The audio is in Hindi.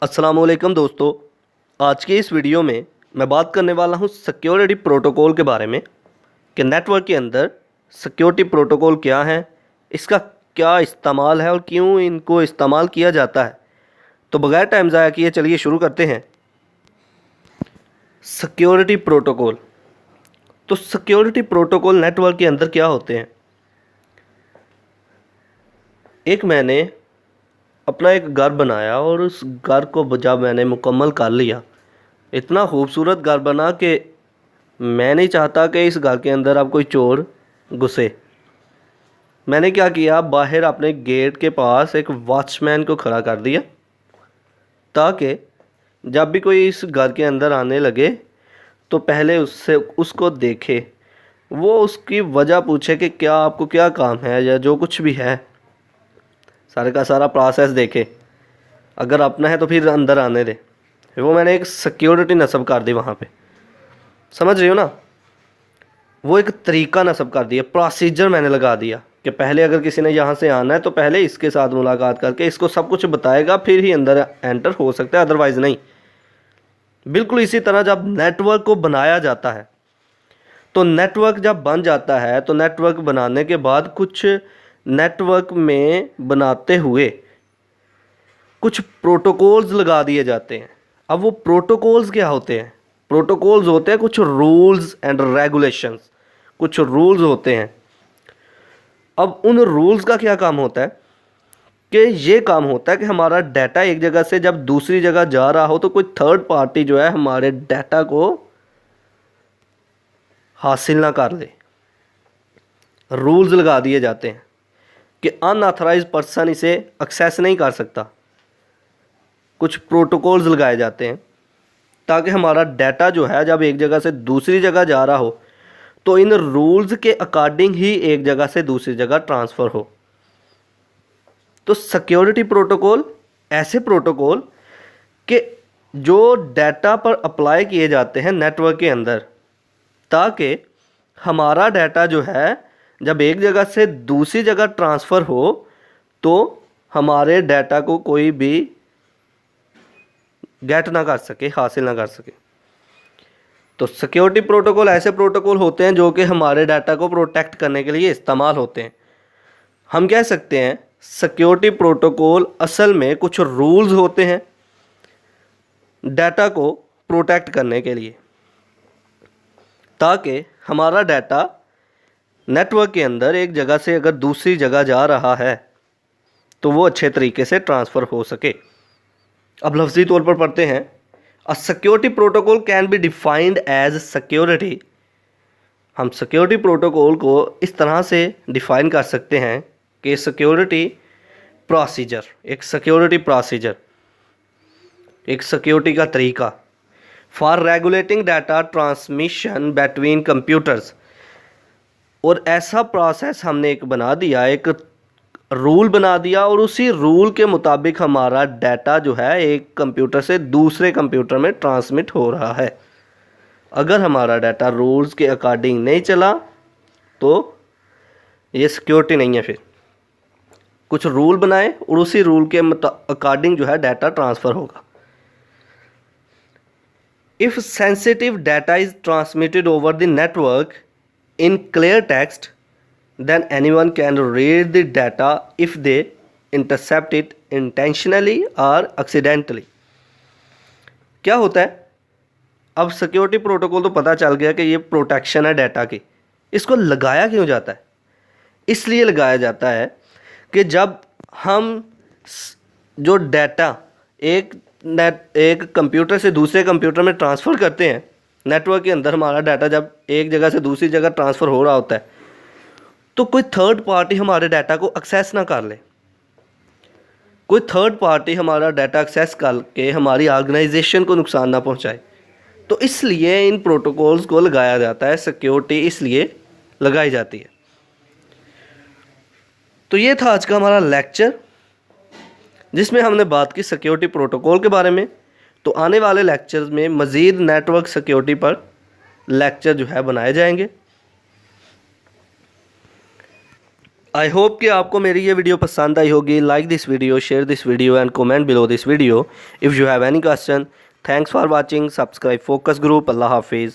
अस्सलामुअलैकुम दोस्तों। आज के इस वीडियो में मैं बात करने वाला हूं सिक्योरिटी प्रोटोकॉल के बारे में कि नेटवर्क के अंदर सिक्योरिटी प्रोटोकॉल क्या है, इसका क्या इस्तेमाल है और क्यों इनको इस्तेमाल किया जाता है। तो बगैर टाइम ज़ाया किए चलिए शुरू करते हैं। Security protocol. तो सिक्योरिटी प्रोटोकॉल नेटवर्क के अंदर क्या होते हैं। मैंने अपना एक घर बनाया और उस घर को जब मैंने मुकम्मल कर लिया, इतना खूबसूरत घर बना कि मैं नहीं चाहता कि इस घर के अंदर अब कोई चोर घुसे। मैंने क्या किया, बाहर अपने गेट के पास एक वॉचमैन को खड़ा कर दिया ताकि जब भी कोई इस घर के अंदर आने लगे तो पहले उसको देखे, वो उसकी वजह पूछे कि क्या आपको क्या काम है या जो कुछ भी है सारे का सारा प्रोसेस देखे। अगर अपना है तो फिर अंदर आने दे। वो मैंने एक सिक्योरिटी नस्ब कर दी वहाँ पे, समझ रही हो ना। वो एक तरीका नस्ब कर दिया, प्रोसीजर मैंने लगा दिया कि पहले अगर किसी ने यहाँ से आना है तो पहले इसके साथ मुलाकात करके इसको सब कुछ बताएगा, फिर ही अंदर एंटर हो सकता है, अदरवाइज़ नहीं। बिल्कुल इसी तरह जब नेटवर्क को बनाया जाता है तो नेटवर्क जब बन जाता है तो नेटवर्क बनाने के बाद कुछ नेटवर्क में बनाते हुए कुछ प्रोटोकॉल्स लगा दिए जाते हैं। अब वो प्रोटोकॉल्स क्या होते हैं? प्रोटोकॉल्स होते हैं कुछ रूल्स एंड रेगुलेशंस, कुछ रूल्स होते हैं। अब उन रूल्स का क्या काम होता है कि ये काम होता है कि हमारा डाटा एक जगह से जब दूसरी जगह जा रहा हो तो कोई थर्ड पार्टी जो है हमारे डाटा को हासिल ना कर ले। रूल्स लगा दिए जाते हैं कि अनऑथराइज्ड पर्सन इसे एक्सेस नहीं कर सकता। कुछ प्रोटोकॉल्स लगाए जाते हैं ताकि हमारा डाटा जो है जब एक जगह से दूसरी जगह जा रहा हो तो इन रूल्स के अकॉर्डिंग ही एक जगह से दूसरी जगह ट्रांसफ़र हो। तो सिक्योरिटी प्रोटोकॉल ऐसे प्रोटोकॉल कि जो डाटा पर अप्लाई किए जाते हैं नेटवर्क के अंदर, ताकि हमारा डाटा जो है जब एक जगह से दूसरी जगह ट्रांसफ़र हो तो हमारे डाटा को कोई भी गेट ना कर सके, हासिल ना कर सके। तो सिक्योरिटी प्रोटोकॉल ऐसे प्रोटोकॉल होते हैं जो कि हमारे डाटा को प्रोटेक्ट करने के लिए इस्तेमाल होते हैं। हम कह सकते हैं सिक्योरिटी प्रोटोकॉल असल में कुछ रूल्स होते हैं डाटा को प्रोटेक्ट करने के लिए, ताकि हमारा डाटा नेटवर्क के अंदर एक जगह से अगर दूसरी जगह जा रहा है तो वो अच्छे तरीके से ट्रांसफ़र हो सके। अब लफ्ज़ी तौर पर पढ़ते हैं। A security protocol can be defined as security. हम सिक्योरिटी प्रोटोकॉल को इस तरह से डिफ़ाइन कर सकते हैं कि सिक्योरिटी प्रोसीजर, एक सिक्योरिटी प्रोसीजर, एक सिक्योरिटी का तरीका for regulating data transmission between computers. और ऐसा प्रोसेस हमने एक बना दिया, एक रूल बना दिया और उसी रूल के मुताबिक हमारा डाटा जो है एक कंप्यूटर से दूसरे कंप्यूटर में ट्रांसमिट हो रहा है। अगर हमारा डाटा रूल्स के अकॉर्डिंग नहीं चला तो ये सिक्योरिटी नहीं है। फिर कुछ रूल बनाए और उसी रूल के अकॉर्डिंग जो है डाटा ट्रांसफ़र होगा। If sensitive data is transmitted over the network in clear text, then anyone can read the data if they intercept it intentionally or accidentally। क्या होता है? अब सिक्योरिटी प्रोटोकॉल तो पता चल गया कि ये प्रोटेक्शन है डाटा की। इसको लगाया क्यों जाता है? इसलिए लगाया जाता है कि जब हम जो डाटा एक कंप्यूटर से दूसरे कंप्यूटर में ट्रांसफ़र करते हैं, नेटवर्क के अंदर हमारा डाटा जब एक जगह से दूसरी जगह ट्रांसफ़र हो रहा होता है तो कोई थर्ड पार्टी हमारे डाटा को एक्सेस ना कर ले। कोई थर्ड पार्टी हमारा डाटा एक्सेस करके हमारी ऑर्गेनाइजेशन को नुकसान ना पहुंचाए। तो इसलिए इन प्रोटोकॉल्स को लगाया जाता है, सिक्योरिटी इसलिए लगाई जाती है। तो ये था आज का हमारा लेक्चर जिसमें हमने बात की सिक्योरिटी प्रोटोकॉल के बारे में। तो आने वाले लेक्चर्स में मज़ीद नेटवर्क सिक्योरिटी पर लेक्चर जो है बनाए जाएंगे। आई होप कि आपको मेरी ये वीडियो पसंद आई होगी। Like this video, share this video and comment below this video if you have any question. Thanks for watching. Subscribe focus group. अल्लाह हाफिज़।